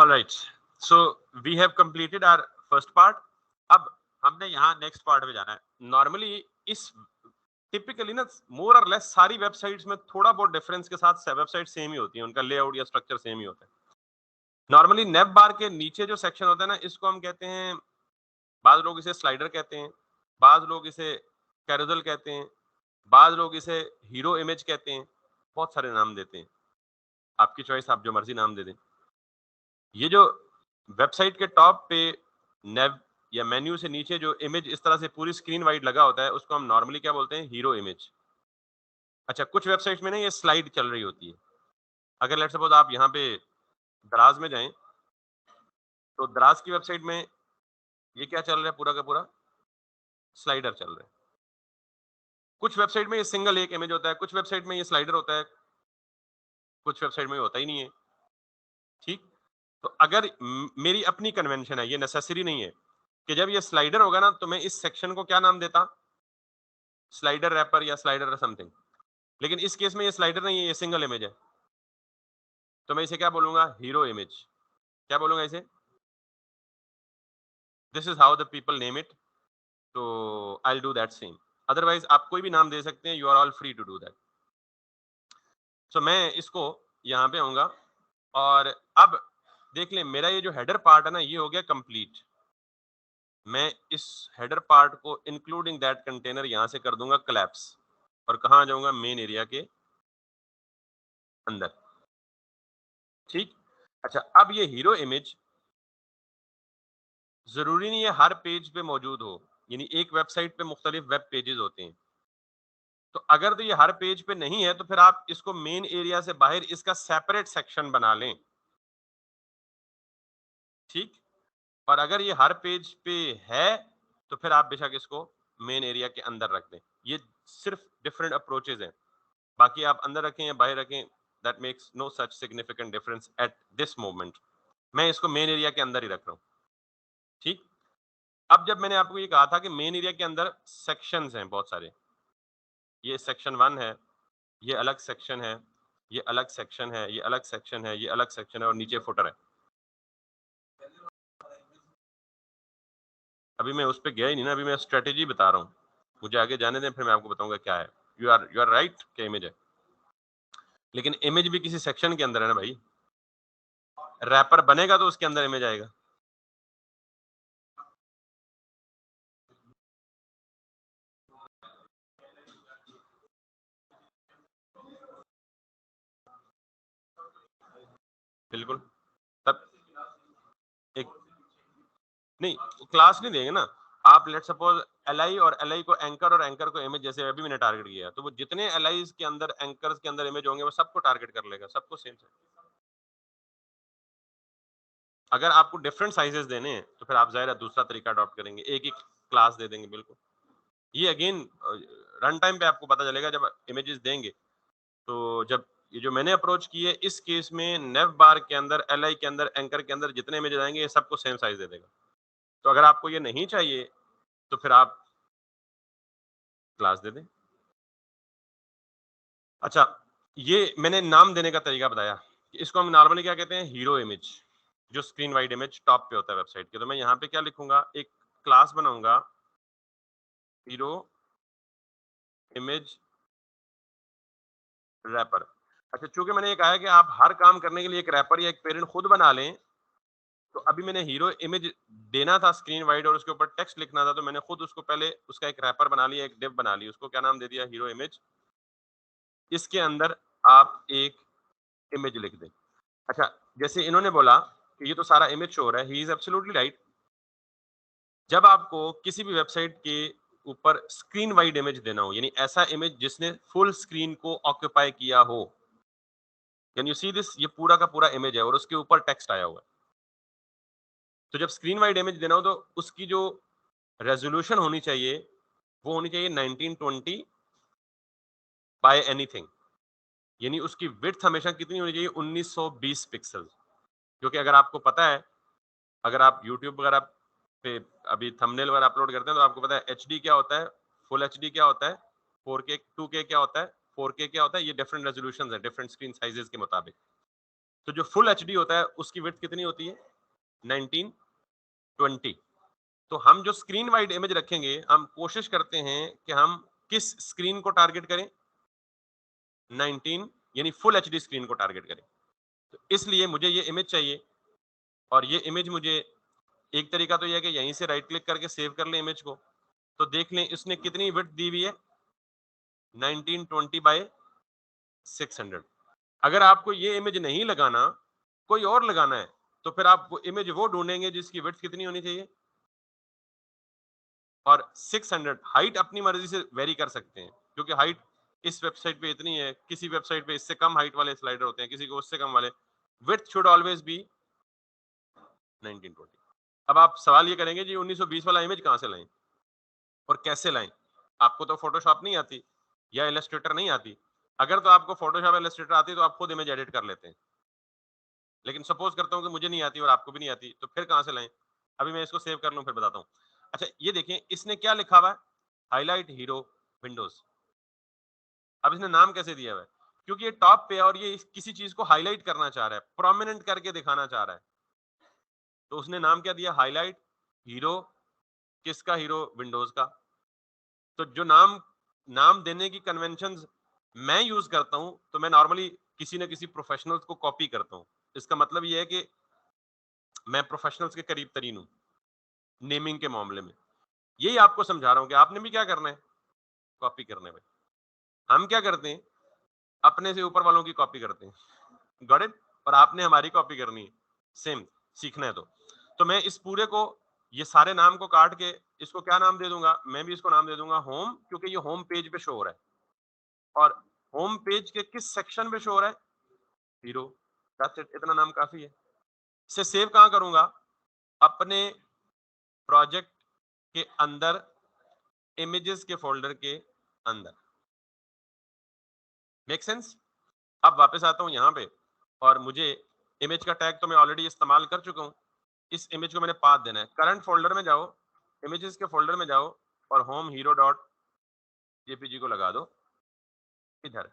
All right. So we have completed our first part. अब हमने यहाँ नेक्स्ट पार्ट में जाना है. नॉर्मली इस टिपिकली ना मोर और लेस सारी वेबसाइट्स में थोड़ा बहुत डिफरेंस के साथ वेबसाइट सेम ही होती है, उनका लेआउट या स्ट्रक्चर सेम ही होता है. नॉर्मली नेव बार के नीचे जो सेक्शन होता है ना, इसको हम कहते हैं, बाज लोग इसे स्लाइडर कहते हैं, बाज लोग इसे कैरोसेल कहते हैं, बाज लोग इसे हीरो इमेज कहते हैं, बहुत सारे नाम देते हैं. आपकी चॉइस, आप जो मर्जी नाम दे दें. ये जो वेबसाइट के टॉप पे नेव या मेन्यू से नीचे जो इमेज इस तरह से पूरी स्क्रीन वाइड लगा होता है, उसको हम नॉर्मली क्या बोलते हैं? Hero image. अच्छा, कुछ वेबसाइट्स में ना ये स्लाइड चल रही होती है. अगर लेट्स सपोज आप यहाँ पे दराज में जाएं, तो दराज की वेबसाइट में ये क्या चल रहा है? पूरा का पूरा स्लाइडर चल रहा है. कुछ वेबसाइट में ये सिंगल एक इमेज होता है, कुछ वेबसाइट में ये स्लाइडर होता है, कुछ वेबसाइट में होता ही नहीं है. ठीक. तो अगर मेरी अपनी कन्वेंशन है, ये नेसेसरी नहीं है कि जब ये स्लाइडर होगा ना, तो मैं इस सेक्शन को क्या नाम देता? स्लाइडर रैपर या स्लाइडर समथिंग. लेकिन इस केस में ये स्लाइडर नहीं है, ये सिंगल इमेज है, तो मैं इसे क्या बोलूंगा? Hero image. क्या बोलूंगा इसे? This is how the people name it. तो I will do that same. Otherwise आप कोई भी नाम दे सकते हैं, you are all free to do that. So मैं इसको यहाँ पे आऊंगा और अब देख लें, मेरा ये जो हेडर पार्ट है ना, ये हो गया कंप्लीट. मैं इस हेडर पार्ट को इंक्लूडिंग दैट कंटेनर यहां से कर दूंगा कोलैप्स, और कहां आ जाऊंगा? मेन एरिया के अंदर. ठीक. अच्छा, अब ये हीरो इमेज जरूरी नहीं है हर पेज पे मौजूद हो, यानी एक वेबसाइट पे मुख्तलिफ वेब पेजेस होते हैं. तो अगर तो ये हर पेज पे नहीं है, तो फिर आप इसको मेन एरिया से बाहर इसका सेपरेट सेक्शन बना लें. ठीक. और अगर ये हर पेज पे है, तो फिर आप बेशक इसको मेन एरिया के अंदर रख दें. ये सिर्फ डिफरेंट अप्रोचेज हैं. बाकी आप अंदर रखें या बाहर रखें, that makes no such significant difference at this moment. मैं इसको मेन एरिया के अंदर ही रख रहा हूं. ठीक. अब जब मैंने आपको ये कहा था कि मेन एरिया के अंदर सेक्शंस हैं बहुत सारे, ये सेक्शन 1 है, ये अलग सेक्शन है, ये अलग सेक्शन है, ये अलग सेक्शन है, ये अलग सेक्शन है, और नीचे फुटर है. अभी मैं उस पर गया ही नहीं ना, अभी मैं स्ट्रेटेजी बता रहा हूँ. मुझे आगे जाने दें, फिर मैं आपको बताऊंगा क्या है. यू आर राइट कि इमेज है, लेकिन इमेज भी किसी सेक्शन के अंदर है ना भाई. रैपर बनेगा तो उसके अंदर इमेज आएगा. बिल्कुल. तब एक नहीं, क्लास नहीं देंगे ना. आप लेट सपोज एलआई और एलआई को एंकर और एंकर को इमेज, जैसे अभी मैंने टारगेट किया, तो वो जितने एलआईज के अंदर एंकर्स के अंदर इमेज होंगे, वो सबको टारगेट कर लेगा, सबको सेम से. अगर आपको डिफरेंट साइजेस देने हैं, तो फिर आप जाहिर है दूसरा तरीका अडॉप्ट करेंगे, एक ही क्लास दे देंगे. बिल्कुल. ये अगेन रन टाइम पे आपको पता चलेगा जब इमेजेस देंगे. तो जब ये जो मैंने अप्रोच की है, इस केस में नेव बार के अंदर, एलआई के अंदर, एंकर के अंदर जितने इमेजेस आएंगे, ये सबको सेम साइज दे देगा. तो अगर आपको ये नहीं चाहिए, तो फिर आप क्लास दे दें. अच्छा, ये मैंने नाम देने का तरीका बताया कि इसको हम नॉर्मली क्या कहते हैं? हीरो इमेज, जो स्क्रीन वाइड इमेज टॉप पे होता है वेबसाइट के. तो मैं यहाँ पे क्या लिखूंगा? एक क्लास बनाऊंगा, हीरो इमेज रैपर. अच्छा, चूंकि मैंने ये कहा है कि आप हर काम करने के लिए एक रैपर या एक पेरेंट खुद बना लें, तो अभी मैंने हीरो इमेज देना था स्क्रीन वाइड और उसके ऊपर टेक्स्ट लिखना था, तो मैंने खुद उसको पहले उसका एक रैपर बना लिया, एक डिव बना ली, उसको क्या नाम दे दिया? Hero image. इसके अंदर आप एक इमेज लिख दें. अच्छा, जैसे इन्होंने बोला कि ये तो सारा इमेज शो हो रहा है, ही इज एब्सोल्युटली राइट. जब आपको किसी भी वेबसाइट के ऊपर स्क्रीन वाइड इमेज देना हो, यानी ऐसा इमेज जिसने फुल स्क्रीन को ऑक्यूपाई किया हो, कैन यू सी दिस? ये पूरा का पूरा इमेज है और उसके ऊपर टेक्स्ट आया हुआ है. तो जब स्क्रीन वाइड इमेज देना हो, तो उसकी जो रेजोल्यूशन होनी चाहिए, वो होनी चाहिए 1920 बाय एनीथिंग. यानी उसकी विड्थ हमेशा कितनी होनी चाहिए? 1920 पिक्सल. क्योंकि अगर आपको पता है, अगर आप यूट्यूब वगैरह पे अभी थंबनेल वगैरह अपलोड करते हैं, तो आपको पता है एचडी क्या होता है, फुल एचडी क्या होता है, 4K 2K क्या होता है, 4K क्या होता है. ये डिफरेंट रेजोल्यूशंस है डिफरेंट स्क्रीन साइजेस के मुताबिक. तो जो फुल एचडी होता है उसकी विड्थ कितनी होती है 1920। तो हम जो स्क्रीन वाइड इमेज रखेंगे, हम कोशिश करते हैं कि हम किस स्क्रीन को टारगेट करें, 19 यानी फुल एचडी स्क्रीन को टारगेट करें। तो इसलिए मुझे ये इमेज चाहिए, और ये इमेज मुझे, एक तरीका तो यह है कि यहीं से राइट क्लिक करके सेव कर लें इमेज को। तो देख लें इसने कितनी विड्थ दी हुई है, 1920 बाय 600। अगर आपको ये इमेज नहीं लगाना, कोई और लगाना है, तो फिर आप वो इमेज वो ढूंढेंगे जिसकी विड्थ कितनी होनी चाहिए, और 600। हाइट अपनी मर्जी से वेरी कर सकते हैं, क्योंकि हाइट इस वेबसाइट पे इतनी है, किसी वेबसाइट पे इससे कम हाइट वाले स्लाइडर होते हैं, किसी को उससे कम वाले। Width should always be 1920। अब आप सवाल ये करेंगे जी 1920 वाला इमेज कहां से लाएं और कैसे लाएं? आपको तो फोटोशॉप नहीं आती या इलस्ट्रेटर नहीं आती। अगर तो आपको फोटोशॉप या इलस्ट्रेटर आती है तो आप खुद इमेज एडिट कर लेते हैं, लेकिन सपोज करता हूं कि मुझे नहीं आती और आपको भी नहीं आती, तो फिर कहां से लाएं? अभी मैं इसको सेव कर लूं फिर बताता हूं। अच्छा ये देखें, इसने क्या लिखा हुआ है, हाईलाइट हीरो विंडोज। अब इसने नाम कैसे दिया हुआ है? क्योंकि ये टॉप पे है और ये किसी चीज को हाईलाइट करना चाह रहा है, प्रोमिनेंट करके दिखाना चाह रहा है। तो उसने नाम क्या दिया, हाईलाइट हीरो। किसका हीरो? विंडोज का। तो जो नाम नाम देने की कन्वेंशंस मैं यूज करता हूं, तो मैं नॉर्मली किसी न किसी प्रोफेशनल्स को कॉपी करता हूं। इसका मतलब ये है कि मैं प्रोफेशनल्स के करीब तरीन हूं नेमिंग के मामले में। यही आपको समझा रहा हूं कि आपने भी क्या करना है, कॉपी करने में। हम क्या करते हैं, अपने से ऊपर वालों की कॉपी करते हैं, गॉट इट? और आपने हमारी कॉपी करनी है, सेम सीखना है। तो मैं इस पूरे को, ये सारे नाम को काट के इसको क्या नाम दे दूंगा, मैं भी इसको नाम दे दूंगा होम, क्योंकि ये होम पेज पे शो हो रहा है। और होम पेज के किस सेक्शन पे शो हो रहा है, हीरो। दैट्स इट, इतना नाम काफी है। इसे सेव कहां करूंगा, अपने प्रोजेक्ट के अंदर, इमेजेस के फोल्डर के अंदर। Make sense? अब वापस आता हूं यहां पे, और मुझे इमेज का टैग तो मैं ऑलरेडी इस्तेमाल कर चुका हूं। इस इमेज को मैंने पाथ देना है। करंट फोल्डर में जाओ, इमेजेस के फोल्डर में जाओ, और होम हीरो डॉट जेपीजी को लगा दो इधर।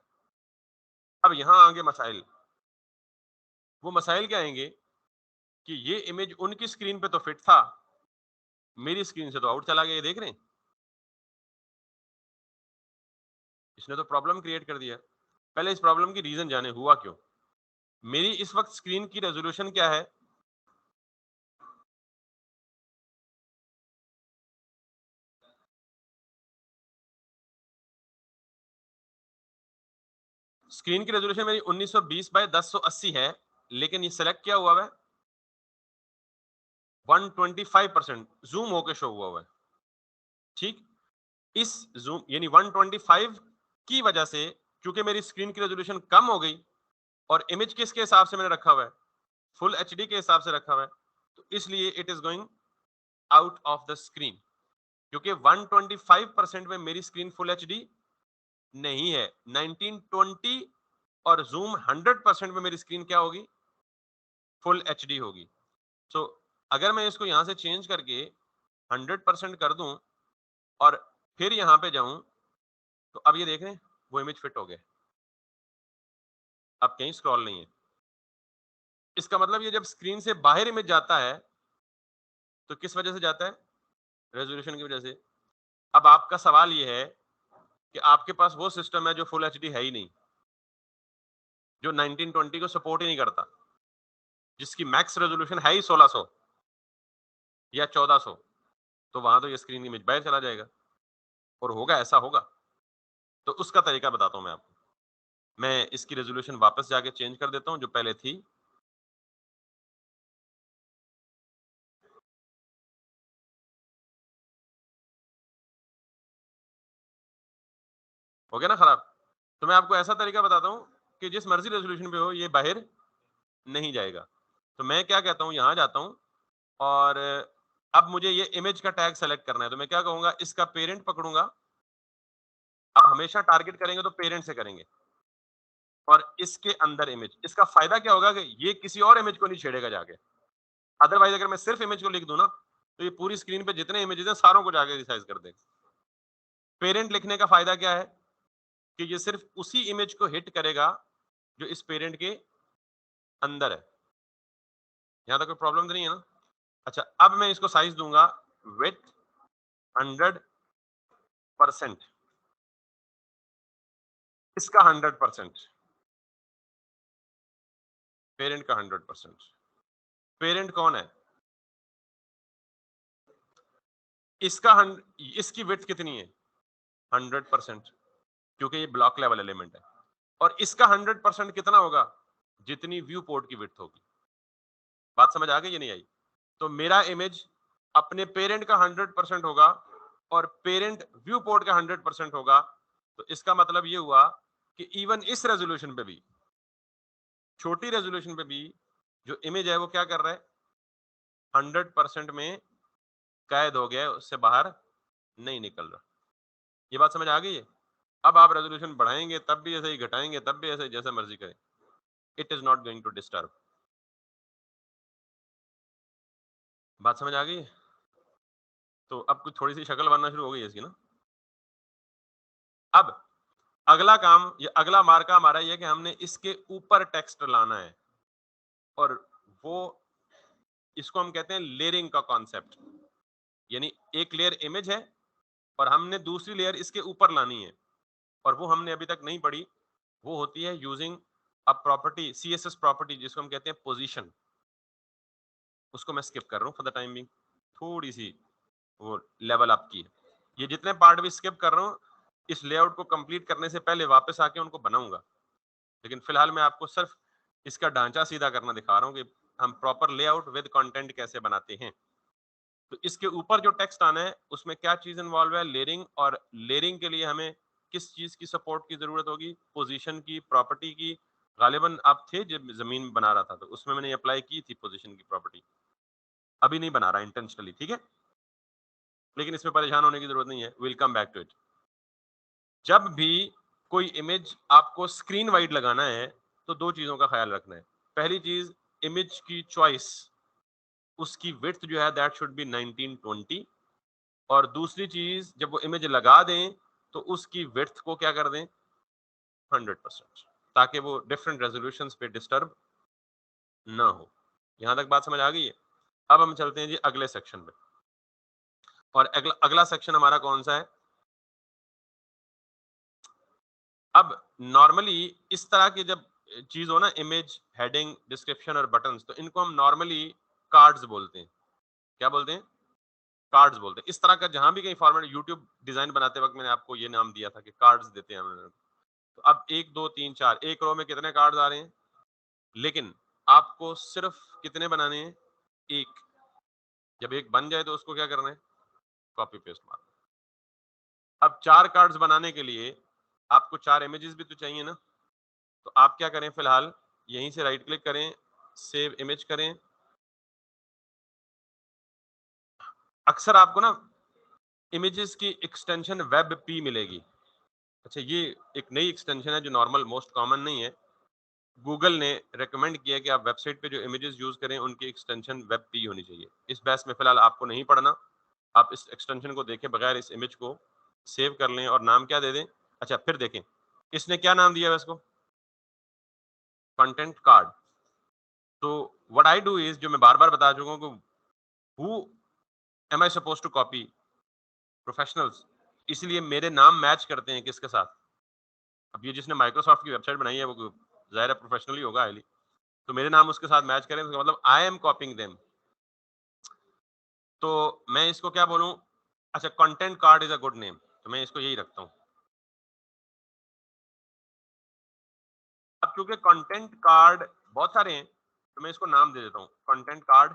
अब यहां आगे मसाइल। वो मसाइल क्या आएंगे कि ये इमेज उनकी स्क्रीन पे तो फिट था, मेरी स्क्रीन से तो आउट चला गया। ये देख रहे हैं, इसने तो प्रॉब्लम क्रिएट कर दिया। पहले इस प्रॉब्लम की रीजन जाने, हुआ क्यों। मेरी इस वक्त स्क्रीन की रेजोल्यूशन क्या है, स्क्रीन की रेजोल्यूशन मेरी 1920 बाय 1080 है, लेकिन ये सिलेक्ट क्या हुआ है, 125% जूम होके शो हुआ है। ठीक, इस जूम यानी 125 की वजह से, क्योंकि मेरी स्क्रीन की रेजोल्यूशन कम हो गई, और इमेज किसके हिसाब से मैंने रखा हुआ है, फुल एचडी के हिसाब से रखा हुआ है, तो इसलिए it is going out of the screen. क्योंकि 125% में मेरी स्क्रीन फुल एचडी नहीं है, 1920 और जूम 100% में मेरी स्क्रीन क्या होगी, फुल एचडी होगी। सो अगर मैं इसको यहां से चेंज करके 100% कर दूं और फिर यहां पे जाऊं, तो अब ये देख रहे हैं वो इमेज फिट हो गया, अब कहीं स्क्रॉल नहीं है। इसका मतलब ये जब स्क्रीन से बाहर इमेज जाता है तो किस वजह से जाता है, रेजोल्यूशन की वजह से। अब आपका सवाल ये है कि आपके पास वो सिस्टम है जो फुल एचडी है ही नहीं, जो 1920 को सपोर्ट ही नहीं करता, जिसकी मैक्स रेजोल्यूशन है ही 1600 या 1400, तो वहां तो ये स्क्रीन इमेज बाहर चला जाएगा, और होगा, ऐसा होगा। तो उसका तरीका बताता हूं मैं आपको। मैं इसकी रेजोल्यूशन वापस जाके चेंज कर देता हूं जो पहले थी। हो गया ना खराब? तो मैं आपको ऐसा तरीका बताता हूं कि जिस मर्जी रेजोल्यूशन पे हो ये बाहर नहीं जाएगा। तो मैं क्या कहता हूं, यहां जाता हूं, और अब मुझे ये इमेज का टैग सेलेक्ट करना है। तो मैं क्या कहूंगा, इसका पेरेंट पकड़ूंगा। आप हमेशा टारगेट करेंगे तो पेरेंट से करेंगे, और इसके अंदर इमेज। इसका फायदा क्या होगा कि ये किसी और इमेज को नहीं छेड़ेगा जाके। अदरवाइज अगर मैं सिर्फ इमेज को लिख दूं ना, तो ये पूरी स्क्रीन पे जितने इमेजेस हैं सारों को जाके रिसाइज कर देगा। पेरेंट लिखने का फायदा क्या है कि ये सिर्फ उसी इमेज को हिट करेगा जो इस पेरेंट के अंदर है, यहाँ तक कोई प्रॉब्लम तो नहीं है ना? अच्छा, अब मैं इसको साइज दूंगा विथ 100%, इसका 100%, पेरेंट का 100%। पेरेंट कौन है? इसका इसकी विड्थ कितनी है? 100%, क्योंकि ये ब्लॉक लेवल एलिमेंट है। और इसका 100% कितना होगा? जितनी व्यू पोर्ट की विड्थ होगी। बात समझ आ गई या नहीं आई? तो मेरा इमेज अपने पेरेंट का 100% होगा और पेरेंट व्यू पोर्ट का 100% होगा। तो इसका मतलब ये हुआ कि इवन इस रेजोल्यूशन पे भी, छोटी रेजोल्यूशन पे भी जो इमेज है वो क्या कर रहा है? 100% में कैद हो गया, उससे बाहर नहीं निकल रहा। ये बात समझ आ गई है? अब आप रेजोल्यूशन बढ़ाएंगे तब भी ऐसे ही, घटाएंगे तब भी ऐसे, जैसा मर्जी करें, it is not going to disturb. बात समझ आ गई है? तो अब कुछ थोड़ी सी शक्ल बनना शुरू हो गई है इसकी ना। अब अगला काम, ये अगला मार्का हमारा ये कि हमने इसके ऊपर टेक्स्ट लाना है, और वो, इसको हम कहते हैं लेयरिंग का कॉन्सेप्ट। यानी एक लेयर इमेज है और हमने दूसरी लेयर इसके ऊपर लानी है, और वो हमने अभी तक नहीं पढ़ी। वो होती है using a property, CSS property, जिसको हम कहते हैं पोजीशन। उसको मैं स्किप कर रहा हूँ फॉर द टाइम बिंग, थोड़ी सी वो लेवल अप की है। ये जितने पार्ट भी स्किप कर रहा हूँ, इस लेआउट को कंप्लीट करने से पहले वापस आके उनको बनाऊंगा, लेकिन फिलहाल मैं आपको सिर्फ इसका ढांचा सीधा करना दिखा रहा हूँ कि हम प्रॉपर लेआउट विद कंटेंट कैसे बनाते हैं। तो इसके ऊपर जो टेक्स्ट आना है उसमें क्या चीज इन्वॉल्व है? लेयरिंग। और लेयरिंग के लिए हमें किस चीज की सपोर्ट की जरूरत होगी? पोजीशन की, प्रॉपर्टी की। गालिबन आप थे जब जमीन बना रहा था तो उसमें मैंने अप्लाई की थी पोजीशन की प्रॉपर्टी, अभी नहीं बना रहा इंटेंशनली, ठीक है? लेकिन इसमें परेशान होने की जरूरत नहीं है, will come back to it. जब भी कोई इमेज आपको स्क्रीन वाइड लगाना है तो दो चीजों का ख्याल रखना है। पहली चीज, इमेज की चॉइस, उसकी विड्थ जो है दैट शुड बी 1920। और दूसरी चीज, जब वो इमेज लगा दें तो उसकी विड्थ को क्या कर दें? 100%, ताकि वो डिफरेंट रेजोल्यूशंस पे डिस्टर्ब ना हो। यहां तक बात समझ आ गई है? अब हम चलते हैं जी अगले सेक्शन में, और अगला सेक्शन हमारा कौन सा है? अब नॉर्मली इस तरह की जब चीज हो ना, इमेज, हेडिंग, डिस्क्रिप्शन और बटन्स, तो इनको हम नॉर्मली कार्ड्स बोलते हैं। क्या बोलते हैं? कार्ड्स बोलते हैं। इस तरह का जहां भी कहीं फॉर्मेट, यूट्यूब डिजाइन बनाते वक्त मैंने आपको ये नाम दिया था कि कार्ड्स देते हैं हम। तो अब 1 2 3 4, एक रो में कितने कार्ड्स आ रहे हैं? लेकिन आपको सिर्फ कितने बनाने हैं? एक। जब एक बन जाए तो उसको क्या करना है? कॉपी पेस्ट मारना। अब 4 कार्ड्स बनाने के लिए आपको 4 इमेजेस भी तो चाहिए ना। तो आप क्या करें, फिलहाल यहीं से राइट क्लिक करें, सेव इमेज करें। अक्सर आपको ना इमेजेस की एक्सटेंशन वेब पी मिलेगी। अच्छा, ये एक नई एक्सटेंशन है जो नॉर्मल मोस्ट कॉमन नहीं है। गूगल ने रेकमेंड किया कि आप वेबसाइट पे जो इमेजेस यूज करें उनकी एक्सटेंशन वेब पी होनी चाहिए। इस बहस में फिलहाल आपको नहीं पढ़ना, आप इस एक्सटेंशन को देखें बगैर इस इमेज को सेव कर लें और नाम क्या दे दें। अच्छा, फिर देखें इसने क्या नाम दिया है इसको? Content card. तो व्हाट आई डू इज, जो मैं बार बार बता चुका हूँ कि who am I suppose to copy? Professionals. इसलिए मेरे नाम मैच करते हैं किसके साथ? अब ये जिसने माइक्रोसॉफ्ट की वेबसाइट बनाई है वो जाहिर है प्रोफेशनल ही होगा हाईली, तो मेरे नाम उसके साथ मैच करें तो मतलब आई एम कॉपिंग देम। तो मैं इसको क्या बोलूं? अच्छा, content card is a good name, तो मैं इसको यही रखता हूं। अब क्योंकि कंटेंट कार्ड बहुत सारे हैं तो मैं इसको नाम दे देता हूं कंटेंट कार्ड,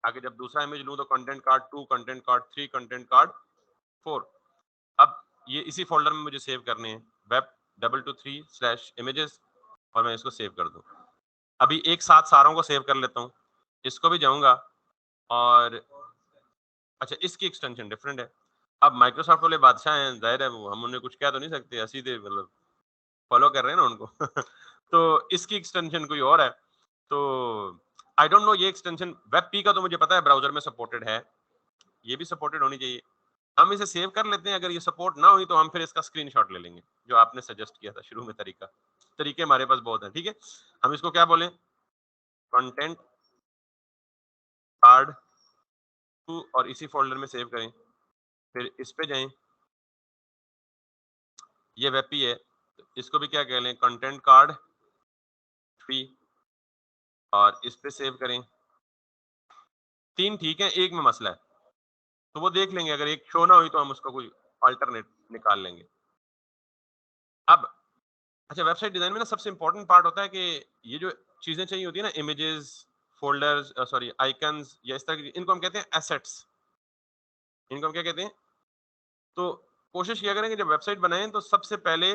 ताकि जब दूसरा इमेज लूं तो content card 2, content card 3, content card 4। अब ये इसी फोल्डर में मुझे सेव करने हैं, वेब 223/images, और मैं इसको सेव कर दूं। अभी एक साथ सारों को सेव कर लेता हूं, इसको भी जाऊंगा। और अच्छा, इसकी एक्सटेंशन डिफरेंट है। अब माइक्रोसॉफ्ट वाले बादशाह हैं, जाहिर है वो हम उन्हें कुछ कह तो नहीं सकते, सीधे मतलब फॉलो कर रहे हैं ना उनको। तो इसकी एक्सटेंशन कोई और है। तो आई डोंट नो ये एक्सटेंशन वेब पी का तो मुझे पता है ब्राउजर में सपोर्टेड है, ये भी सपोर्टेड होनी चाहिए। हम इसे सेव कर लेते हैं, अगर ये सपोर्ट ना हुई तो हम फिर इसका स्क्रीनशॉट ले लेंगे, जो आपने सजेस्ट किया था शुरू में तरीके हमारे पास बहुत है। ठीक है, हम इसको क्या बोले, कंटेंट कार्ड 2 और इसी फोल्डर में सेव करें। फिर इस पे जाएं, ये वेबपी है, इसको भी क्या कह लें, कंटेंट कार्ड 3 और इस पे सेव करें। 3 ठीक है, एक में मसला है, तो वो देख लेंगे, अगर एक शो ना हुई तो हम उसका कोई अल्टरनेट निकाल लेंगे। अब अच्छा, वेबसाइट डिजाइन में ना सबसे इंपॉर्टेंट पार्ट होता है कि ये जो चीजें चाहिए होती है ना, इमेजेस, फोल्डर्स, सॉरी आइकन्स या इस तरह की, इनको हम कहते हैं एसेट्स। इनको हम क्या कहते हैं? तो कोशिश किया करें कि जब वेबसाइट बनाएं तो सबसे पहले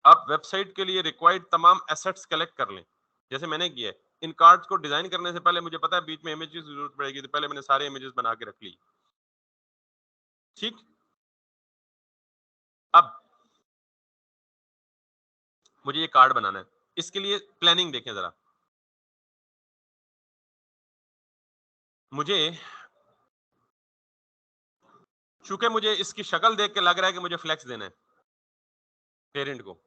आप वेबसाइट के लिए रिक्वायर्ड तमाम एसेट्स कलेक्ट कर लें, जैसे मैंने किया है। इन कार्ड्स को डिजाइन करने से पहले मुझे पता है बीच में इमेजेस की जरूरत पड़ेगी, तो पहले मैंने सारे इमेजेस बना के रख ली। ठीक, अब मुझे ये कार्ड बनाना है, इसके लिए प्लानिंग देखें जरा। मुझे, चूंकि मुझे इसकी शक्ल देख के लग रहा है कि मुझे फ्लेक्स देना है पेरेंट को,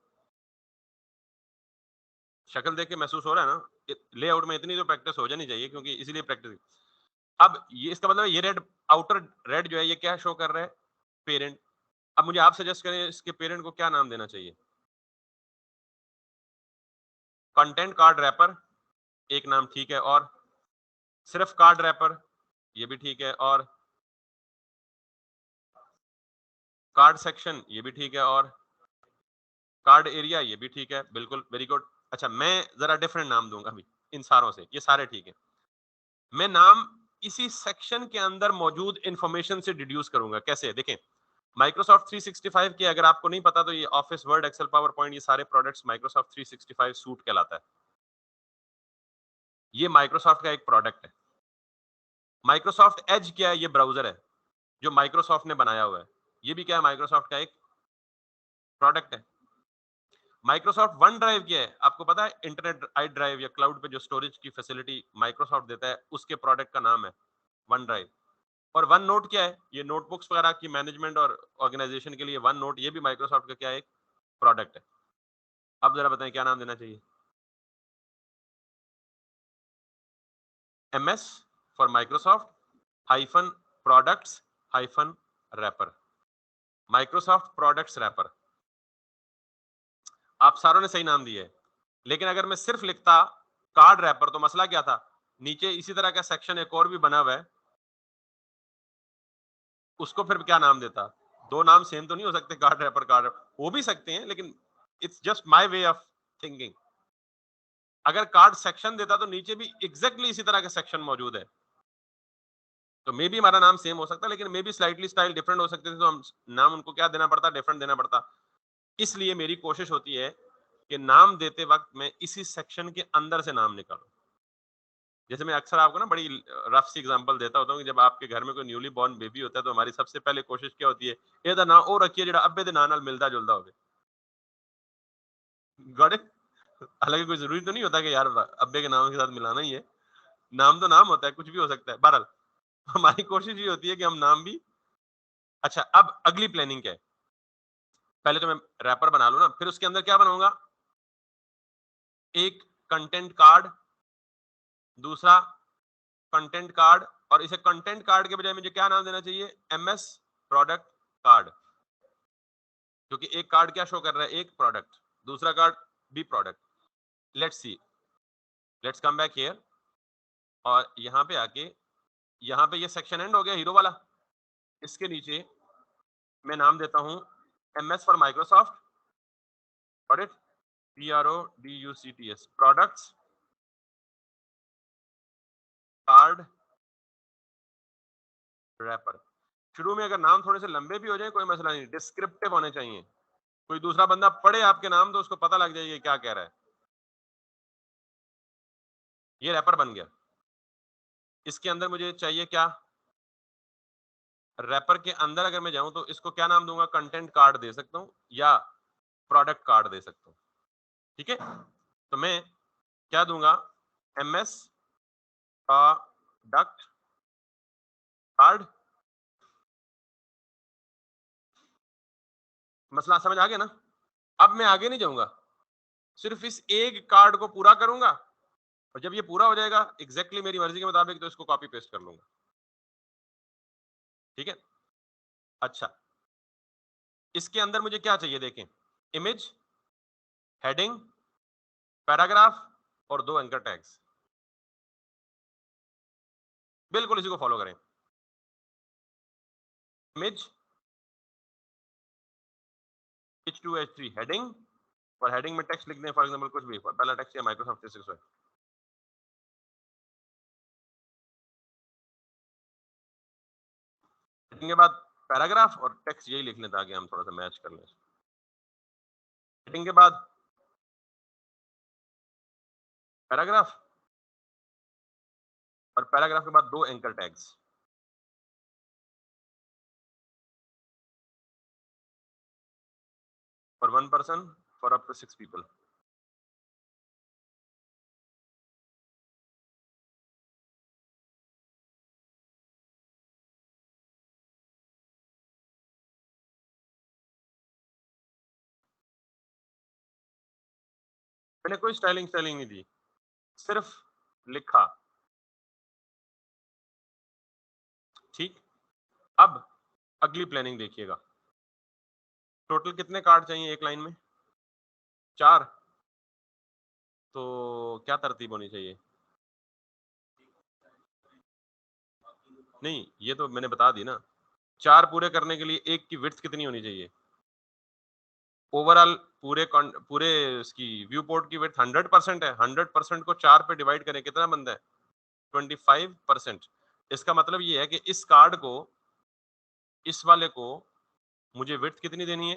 शक्ल देख के महसूस हो रहा है ना, लेआउट में इतनी तो प्रैक्टिस हो जानी चाहिए, क्योंकि इसीलिए प्रैक्टिस। अब ये इसका मतलब है, ये रेड, आउटर रेड जो है ये क्या शो कर रहा है, पेरेंट। अब मुझे आप सजेस्ट करें इसके पेरेंट को क्या नाम देना चाहिए। कंटेंट कार्ड रैपर एक नाम ठीक है, और सिर्फ कार्ड रैपर ये भी ठीक है, और कार्ड सेक्शन ये भी ठीक है, और कार्ड एरिया ये भी ठीक है, बिल्कुल, वेरी गुड। अच्छा, मैं जरा डिफरेंट नाम दूंगा अभी इन सारों से, ये सारे ठीक है। मैं नाम इसी सेक्शन के अंदर मौजूद इंफॉर्मेशन से डिड्यूस करूंगा। कैसे, देखें, माइक्रोसॉफ्ट 365 के, अगर आपको नहीं पता तो ये Office, Word, Excel, PowerPoint, ये सारे प्रोडक्ट्स माइक्रोसॉफ्ट 365 सूट कहलाता है। ये माइक्रोसॉफ्ट का एक प्रोडक्ट है। माइक्रोसॉफ्ट एज क्या है, ये ब्राउजर है जो माइक्रोसॉफ्ट ने बनाया हुआ है, ये भी क्या है, माइक्रोसॉफ्ट का एक प्रोडक्ट है। माइक्रोसॉफ्ट वन ड्राइव क्या है, आपको पता है, इंटरनेट आई ड्राइव या क्लाउड पे जो स्टोरेज की फैसिलिटी माइक्रोसॉफ्ट देता है, उसके प्रोडक्ट का नाम है वन ड्राइव। और वन नोट क्या है, ये नोटबुक्स वगैरह की मैनेजमेंट और ऑर्गेनाइजेशन के लिए वन नोट, ये भी माइक्रोसॉफ्ट का क्या है, एक प्रोडक्ट है। अब जरा बताएं क्या नाम देना चाहिए। MS for Microsoft hyphen products hyphen wrapper, Microsoft products wrapper. आप सारों ने सही नाम दिए, लेकिन अगर मैं सिर्फ लिखता कार्ड रैपर तो मसला क्या था, नीचे इसी तरह का सेक्शन एक और भी बना हुआ है, उसको फिर क्या नाम देता। दो नाम सेम तो नहीं हो सकते, कार्ड रैपर, कार्ड हो भी सकते हैं, लेकिन it's just my way of thinking. अगर कार्ड सेक्शन देता तो नीचे भी एग्जैक्टली इसी तरह का सेक्शन मौजूद है, तो मे बी हमारा नाम सेम हो सकता, लेकिन may be slightly style different हो सकते थे, तो हम नाम उनको क्या देना पड़ता, डिफरेंट देना पड़ता। इसलिए मेरी कोशिश होती है कि नाम देते वक्त मैं इसी सेक्शन के अंदर से नाम निकालूं। जैसे मैं अक्सर आपको ना बड़ी रफ सी एग्जांपल देता होता हूँ कि जब आपके घर में कोई न्यूली बॉर्न बेबी होता है तो हमारी सबसे पहले कोशिश क्या होती है, ਇਹਦਾ ਨਾਂ ਉਹ रखिए ਜਿਹੜਾ अब्बे ਦੇ ਨਾਂ ਨਾਲ मिलता जुलता होवे। Got it? हालांकि कोई जरूरी तो नहीं होता कि यार अब्बे के नाम के साथ मिलाना ही है, नाम तो नाम होता है, कुछ भी हो सकता है। बहरहाल हमारी कोशिश ये होती है कि हम नाम भी। अच्छा, अब अगली प्लानिंग क्या है, पहले तो मैं रैपर बना लूं ना, फिर उसके अंदर क्या बनाऊंगा, एक कंटेंट कार्ड, दूसरा कंटेंट कार्ड, और इसे कंटेंट कार्ड के बजाय मुझे क्या नाम देना चाहिए, MS प्रोडक्ट कार्ड, क्योंकि एक कार्ड क्या शो कर रहा है, एक प्रोडक्ट, दूसरा कार्ड भी product. Let's see, let's come back here, और यहां पे आके, यहां पे ये सेक्शन एंड हो गया हीरो वाला, इसके नीचे मैं नाम देता हूं MS for Microsoft, got it, PRODUCTS products card wrapper. शुरू में अगर नाम थोड़े से लंबे भी हो जाए कोई मसला नहीं, डिस्क्रिप्टिव होने चाहिए, कोई दूसरा बंदा पढ़े आपके नाम तो उसको पता लग जाए क्या कह रहा है। ये रैपर बन गया। इसके अंदर मुझे चाहिए क्या, रैपर के अंदर अगर मैं जाऊं तो इसको क्या नाम दूंगा, कंटेंट कार्ड दे सकता हूं या प्रोडक्ट कार्ड दे सकता हूं। ठीक है, तो मैं क्या दूंगा, MS प्रोडक्ट कार्ड मसला समझ आ गया ना? अब मैं आगे नहीं जाऊंगा, सिर्फ इस एक कार्ड को पूरा करूंगा और जब ये पूरा हो जाएगा एग्जैक्टली मेरी मर्जी के मुताबिक तो इसको कॉपी पेस्ट कर लूंगा। ठीक है? अच्छा, इसके अंदर मुझे क्या चाहिए देखें, इमेज, हेडिंग, पैराग्राफ और 2 एंकर टैग्स। बिल्कुल इसी को फॉलो करें। इमेज, H2 H3 हेडिंग, और हेडिंग में टेक्स्ट लिख दें, फॉर एग्जांपल कुछ भी, पहला टेक्स्ट या माइक्रोसॉफ्ट 365। हेडिंग के बाद पैराग्राफ और टेक्स्ट यही लिख लें ताकि हम थोड़ा सा मैच कर लें। हेडिंग के बाद पैराग्राफ और पैराग्राफ के बाद 2 anchor tags. For 1 person, for up to 6 people. मैंने कोई स्टाइलिंग नहीं दी, सिर्फ लिखा। ठीक, अब अगली प्लानिंग देखिएगा। टोटल कितने कार्ड चाहिए एक लाइन में? 4। तो क्या तरतीब होनी चाहिए? नहीं, ये तो मैंने बता दी ना। 4 पूरे करने के लिए एक की विड्थ कितनी होनी चाहिए? ओवरऑल पूरे इसकी व्यू पोर्ट की विड्थ 100% है। 100% को 4 पे डिवाइड करें, कितना बनता है? 25%। इसका मतलब ये है कि इस कार्ड को, इस वाले को मुझे विड्थ कितनी देनी है?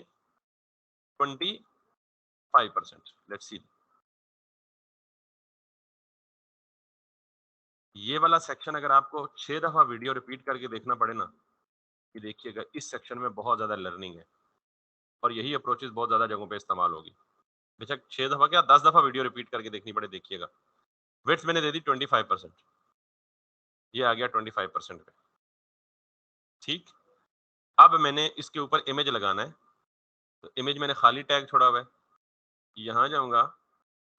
25%। Let's see. ये वाला सेक्शन अगर आपको 6 दफा वीडियो रिपीट करके देखना पड़े ना, कि देखिएगा इस सेक्शन में बहुत ज्यादा लर्निंग है और यही अप्रोचेस बहुत ज्यादा जगहों पे इस्तेमाल होगी। बेशक 6 दफा क्या 10 दफा वीडियो रिपीट करके देखनी पड़े, देखिएगा। विड्थ मैंने दे दी 25%, ये आ गया 25% पे। ठीक, अब मैंने इसके ऊपर इमेज लगाना है, तो इमेज मैंने खाली टैग छोड़ा हुआ है। यहाँ जाऊंगा,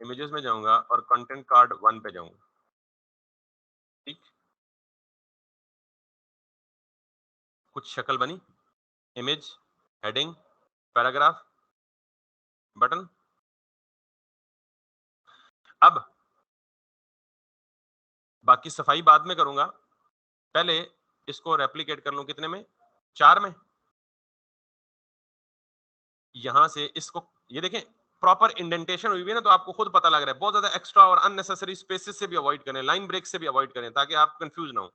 इमेजेस में जाऊंगा और कंटेंट कार्ड 1 पे जाऊंगा। ठीक, कुछ शक्ल बनी, इमेज, हेडिंग, पैराग्राफ, बटन। अब बाकी सफाई बाद में करूंगा, पहले इसको रेप्लिकेट कर लूं कितने में? 4 में। यहां से इसको, ये देखें प्रॉपर इंडेंटेशन हुई हुई है ना, तो आपको खुद पता लग रहा है। बहुत ज्यादा एक्स्ट्रा और अननेसेसरी स्पेसेस से भी अवॉइड करें, लाइन ब्रेक से भी अवॉइड करें, ताकि आप कंफ्यूज ना हो।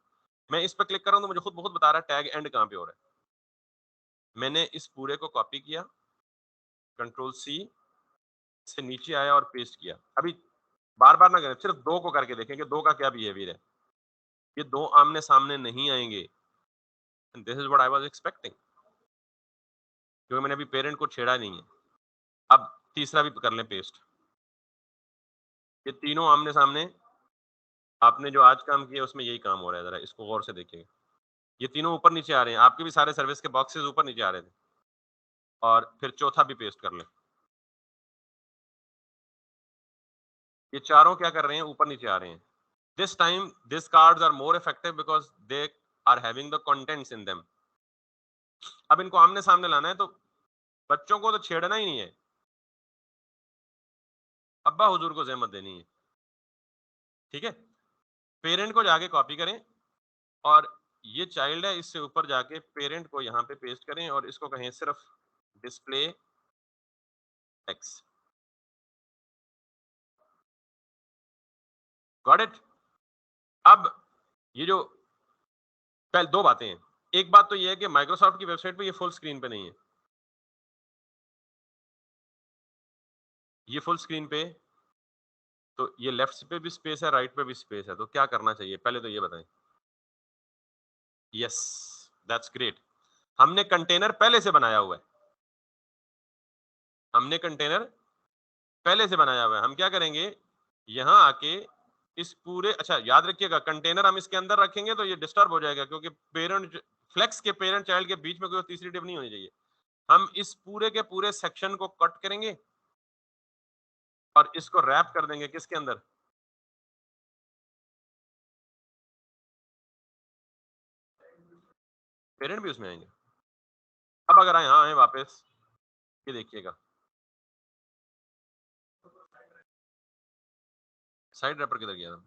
मैं इस पर क्लिक कर रहा हूं तो मुझे खुद बहुत बता रहा है टैग एंड कहां पे हो रहा है। मैंने इस पूरे को कॉपी किया, कंट्रोल सी से नीचे आया और पेस्ट किया। अभी बार बार ना करें, सिर्फ 2 को करके देखें कि 2 का क्या बिहेवियर है। ये 2 आमने सामने नहीं आएंगे। This is what I was expecting, क्योंकि मैंने अभी पेरेंट को छेड़ा नहीं है। अब तीसरा भी कर लें पेस्ट। ये तीनों आमने सामने, आपने जो आज काम किया उसमें यही काम हो रहा है। जरा इसको गौर से देखिए, ये तीनों ऊपर नीचे आ रहे हैं। आपके भी सारे सर्विस के बॉक्सेस ऊपर नीचे आ रहे थे। और फिर चौथा भी पेस्ट कर लें। ये चारों क्या कर रहे हैं? ऊपर नीचे आ रहे हैं। This time this cards are more effective because they are having the contents in them. अब इनको आमने सामने लाना है, तो बच्चों को तो छेड़ना ही नहीं है, अब्बा हुजूर को जहमत देनी है। ठीक है, पेरेंट को जाके कॉपी करें और ये चाइल्ड है, इससे ऊपर जाके पेरेंट को यहाँ पे पेस्ट करें और इसको कहें सिर्फ डिस्प्ले टेक्स्ट। Got it? अब ये जो पहले 2 बातें हैं। एक बात तो ये है कि माइक्रोसॉफ्ट की वेबसाइट पे ये फुल स्क्रीन पे नहीं है। ये फुल स्क्रीन पे, तो ये लेफ्ट पे भी स्पेस है, राइट पे भी स्पेस है, तो क्या करना चाहिए पहले तो ये बताएं। Yes, that's great. हमने कंटेनर पहले से बनाया हुआ है। हमने कंटेनर पहले से बनाया हुआ है। हम क्या करेंगे, यहां आके इस पूरे, अच्छा याद रखिएगा, कंटेनर हम इसके अंदर रखेंगे तो ये डिस्टर्ब हो जाएगा, क्योंकि पेरेंट फ्लेक्स के पेरेंट चाइल्ड के बीच में कोई तीसरी डिव नहीं होनी चाहिए। हम इस पूरे के पूरे सेक्शन को कट करेंगे और इसको रैप कर देंगे किसके अंदर, पेरेंट भी उसमें आएंगे। अब अगर यहाँ आए वापस, ये देखिएगा साइड रैपर किधर गया था,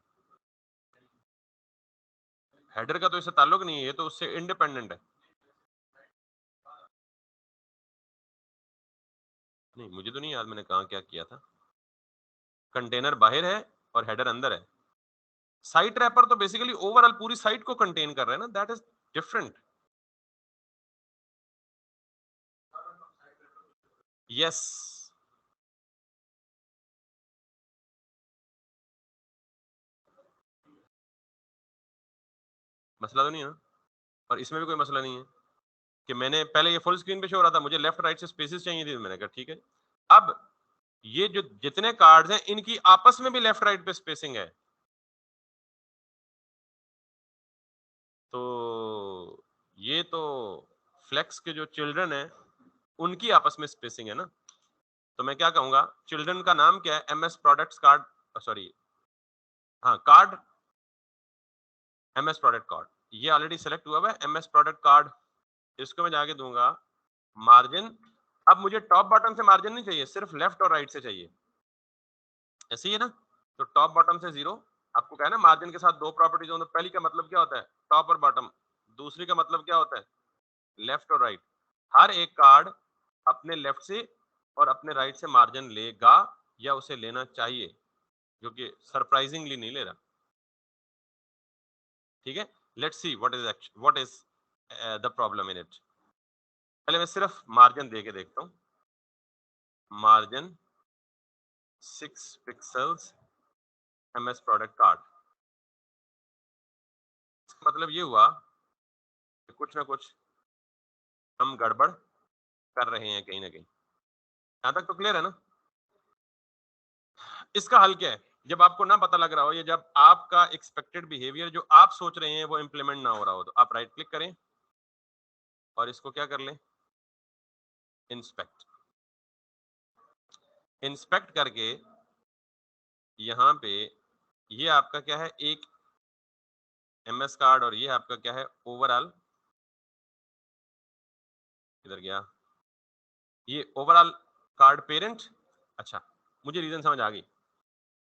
हेडर का तो इससे ताल्लुक नहीं है, ये तो उससे इंडिपेंडेंट है। नहीं मुझे तो नहीं याद मैंने कहा क्या किया था, कंटेनर बाहर है और हेडर अंदर है। साइट रैपर तो बेसिकली ओवरऑल पूरी साइट को कंटेन कर रहा है ना, दैट इज डिफरेंट। यस, मसला तो नहीं है ना, और इसमें भी कोई मसला नहीं है कि मैंने पहले ये फुल स्क्रीन पे शो हो रहा था, मुझे लेफ्ट राइट से स्पेसेस चाहिए थी, मैंने कहा ठीक है। अब ये जो जितने कार्ड्स हैं इनकी आपस में भी लेफ्ट राइट पे स्पेसिंग है, तो ये तो फ्लेक्स के जो चिल्ड्रन है उनकी आपस में स्पेसिंग है ना। तो मैं क्या कहूंगा, चिल्ड्रन का नाम क्या है, एमएस प्रोडक्ट्स कार्ड, सॉरी हाँ कार्ड, एमएस प्रोडक्ट कार्ड, ये ऑलरेडी सेलेक्ट हुआ है एमएस प्रोडक्ट कार्ड। इसको मैं जाके दूंगा मार्जिन। अब मुझे टॉप बॉटम से मार्जिन नहीं चाहिए, सिर्फ लेफ्ट और राइट से चाहिए, ऐसे ही है ना। तो टॉप बॉटम से 0, आपको कहना मार्जिन के साथ दो प्रॉपर्टीज हो, तो पहली का मतलब क्या होता है, टॉप और बॉटम, दूसरी का मतलब क्या होता है, लेफ्ट और राइट। हर एक कार्ड अपने लेफ्ट से और अपने राइट से मार्जिन लेगा या उसे लेना चाहिए, जो कि सरप्राइजिंगली नहीं ले रहा। ठीक है, let's see what is the problem in it. पहले मैं सिर्फ मार्जिन दे के देखता हूँ, margin 6 pixels MS product card, मतलब ये हुआ कि कुछ ना कुछ हम गड़बड़ कर रहे हैं कहीं ना कहीं। यहां तक तो क्लियर है ना। इसका हल क्या है, जब आपको ना पता लग रहा हो या जब आपका एक्सपेक्टेड बिहेवियर जो आप सोच रहे हैं वो इंप्लीमेंट ना हो रहा हो, तो आप राइट क्लिक करें और इसको क्या कर लें, इंस्पेक्ट। इंस्पेक्ट करके यहाँ पे ये आपका क्या है, एक एमएस कार्ड, और ये आपका क्या है ओवरऑल, किधर गया, ये ओवरऑल कार्ड पेरेंट। अच्छा, मुझे रीजन समझ आ गई।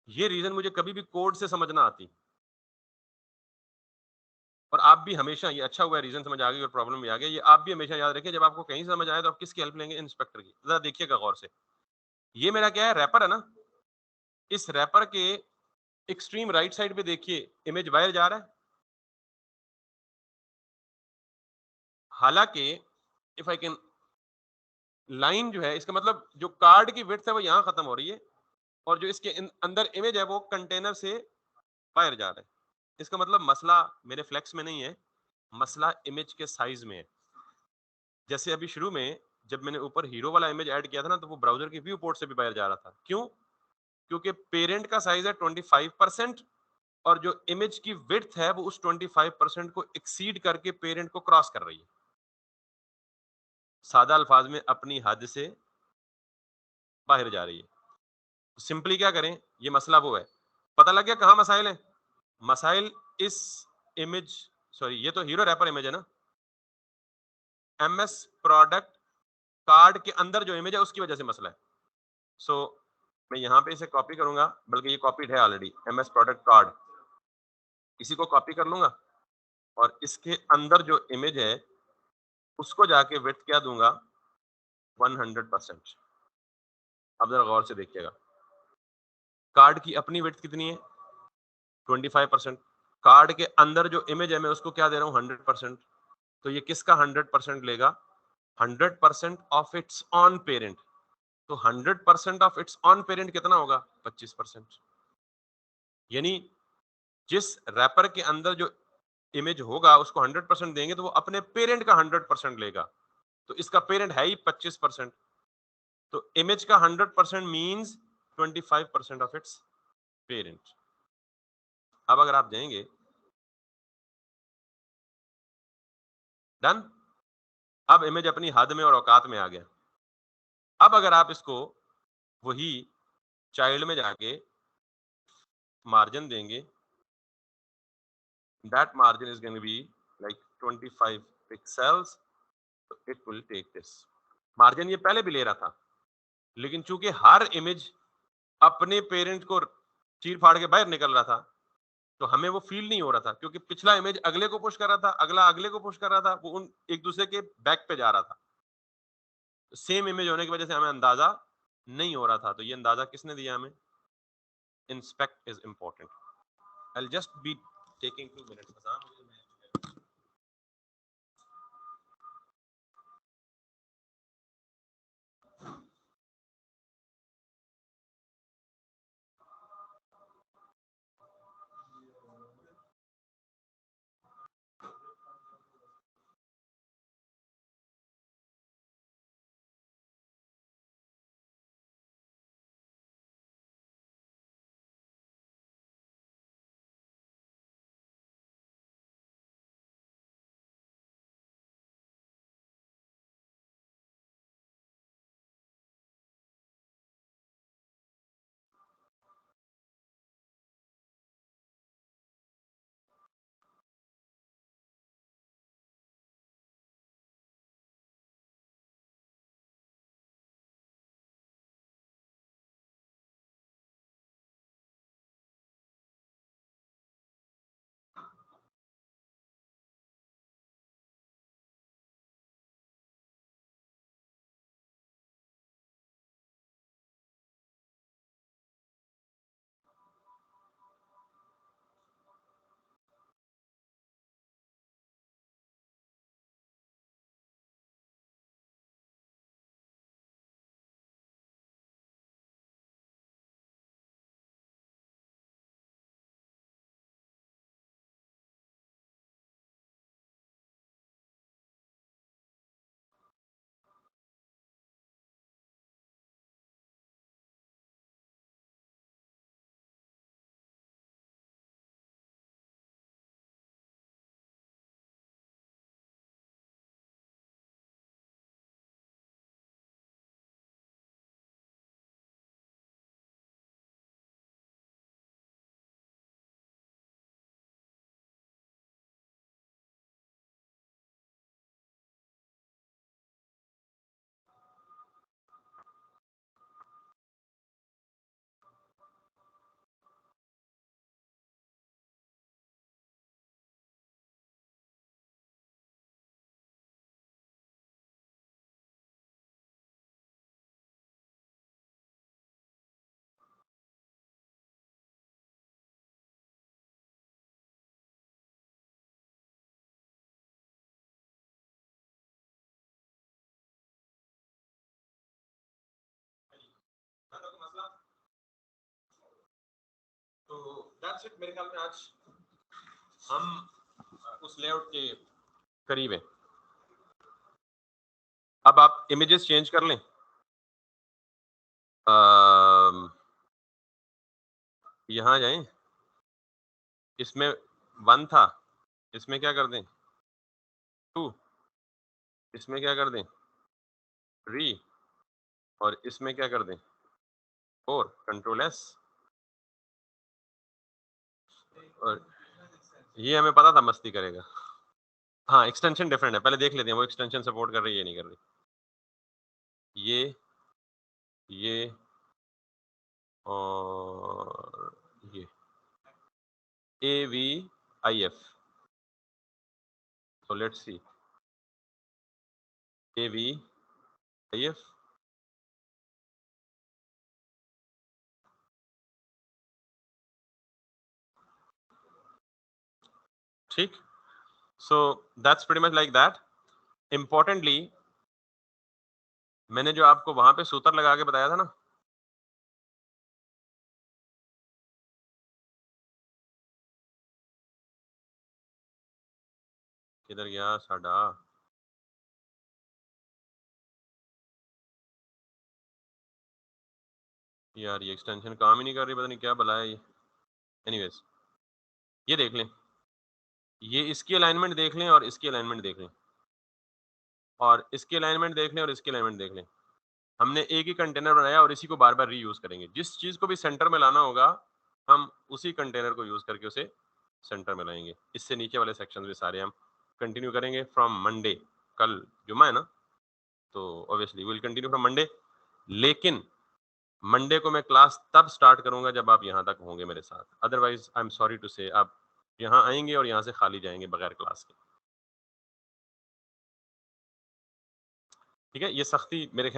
ये रीजन मुझे कभी भी कोड से समझ ना आती, और आप भी हमेशा, ये अच्छा हुआ रीजन समझ आ गई और प्रॉब्लम भी आ गया, ये आप भी हमेशा याद रखिए, जब आपको कहीं समझ आए तो आप किसकी हेल्प लेंगे, इंस्पेक्टर की। जरा देखिएगा गौर से, ये मेरा क्या है, रैपर है ना, इस रैपर के एक्सट्रीम राइट साइड पे देखिए इमेज बाहर जा रहा है। हालांकि इफ आई कैन, लाइन जो है इसका मतलब जो कार्ड की विड्थ है वो यहां खत्म हो रही है, और जो इसके अंदर इमेज है वो कंटेनर से बाहर जा रहा है। इसका मतलब मसला मेरे फ्लेक्स में नहीं है, मसला इमेज के साइज में है। जैसे अभी शुरू में जब मैंने ऊपर हीरो वाला इमेज ऐड किया था ना, तो वो ब्राउजर के व्यू पोर्ट से भी बाहर जा रहा था। क्यों? क्योंकि पेरेंट का साइज है 25%, और जो इमेज की विड्थ है वो उस 25% को एक्सीड करके पेरेंट को क्रॉस कर रही है। सादा अल्फाज में अपनी हद से बाहर जा रही है। सिंपली क्या करें, ये मसला वो है, पता लग गया कहां मसाइल है। मसाइल इस इमेज, सॉरी ये तो हीरो रैपर इमेज है ना, एमएस प्रोडक्ट कार्ड के अंदर जो इमेज है उसकी वजह से मसला है। सो मैं यहां पे इसे कॉपी करूंगा, बल्कि ये कॉपीड है ऑलरेडी, एमएस प्रोडक्ट कार्ड, इसी को कॉपी कर लूंगा और इसके अंदर जो इमेज है उसको जाके विड्थ क्या दूंगा, 100%। अब जरा गौर से देखिएगा, कार्ड की अपनी विड्थ कितनी है, 25%। कार्ड के अंदर जो इमेज है मैं उसको क्या दे रहा हूँ, 100%। तो ये किसका 100% लेगा, 100% ऑफ इट्स ऑन पेरेंट। तो 100% ऑफ इट्स ऑन पेरेंट कितना होगा, 25%। यानी जिस रैपर के अंदर जो इमेज होगा उसको 100% देंगे तो वो अपने पेरेंट का 100% लेगा। तो इसका पेरेंट है ही 25%, तो इमेज का 100% मीन्स 25% ऑफ इट्स पेरेंट। अब अगर आप देंगे, डन। अब इमेज अपनी हद में और औकात में आ गया। अब अगर आप इसको वही चाइल्ड में जाके मार्जिन देंगे, that margin is going to be like 25 pixels, so it will take this margin। ये पहले भी ले रहा था, लेकिन चूंकि हर इमेज अपने पेरेंट को चीर फाड़ के बाहर निकल रहा था, तो हमें वो फील नहीं हो रहा था, क्योंकि पिछला इमेज अगले को पुश कर रहा था, अगला अगले को पुश कर रहा था, वो उन एक दूसरे के बैक पे जा रहा था। सेम इमेज होने की वजह से हमें अंदाजा नहीं हो रहा था। तो ये अंदाजा किसने दिया हमें? Inspect is important. I will just be taking 2 minutes. तो दैट्स इट। मेरे ख्याल में आज हम उस लेआउट के करीब है। अब आप इमेजेस चेंज कर लें। यहां जाएं, इसमें 1 था, इसमें क्या कर दें 2, इसमें क्या कर दें 3, और इसमें क्या कर दें 4, कंट्रोल एस। और ये हमें पता था मस्ती करेगा। हाँ, एक्सटेंशन डिफरेंट है, पहले देख लेते हैं वो एक्सटेंशन सपोर्ट कर रही है, ये नहीं कर रही। ये और ये AVIF। so let's see AVIF। ठीक, so that's pretty much like that। importantly मैंने जो आपको वहां पे सूत्र लगा के बताया था ना, किधर गया साडा? यार ये एक्सटेंशन काम ही नहीं कर रही, पता नहीं क्या भला है ये। एनीवेज ये देख लें, ये इसकी अलाइनमेंट देख लें और इसकी अलाइनमेंट देख लें। और इसके अलाइनमेंट देख लें और इसके अलाइनमेंट देख लें। हमने एक ही कंटेनर बनाया और इसी को बार-बार रीयूज़ करेंगे। जिस चीज़ को भी सेंटर में लाना होगा, हम उसी कंटेनर को यूज़ करके उसे सेंटर में लाएँगे। इससे नीचे वाले सेक्शंस भी सारे हम कंटिन्यू करेंगे फ्रॉम मंडे। कल जुम्मा है ना? तो obviously we will continue from Monday. लेकिन मंडे को मैं क्लास तब स्टार्ट करूँगा जब आप यहाँ तक होंगे मेरे साथ। Otherwise I am sorry to say आप यहाँ आएँगे और यहाँ से खाली जाएँगे बगैर क्लास के। ठीक है? ये सख्ती मेरे ख्याल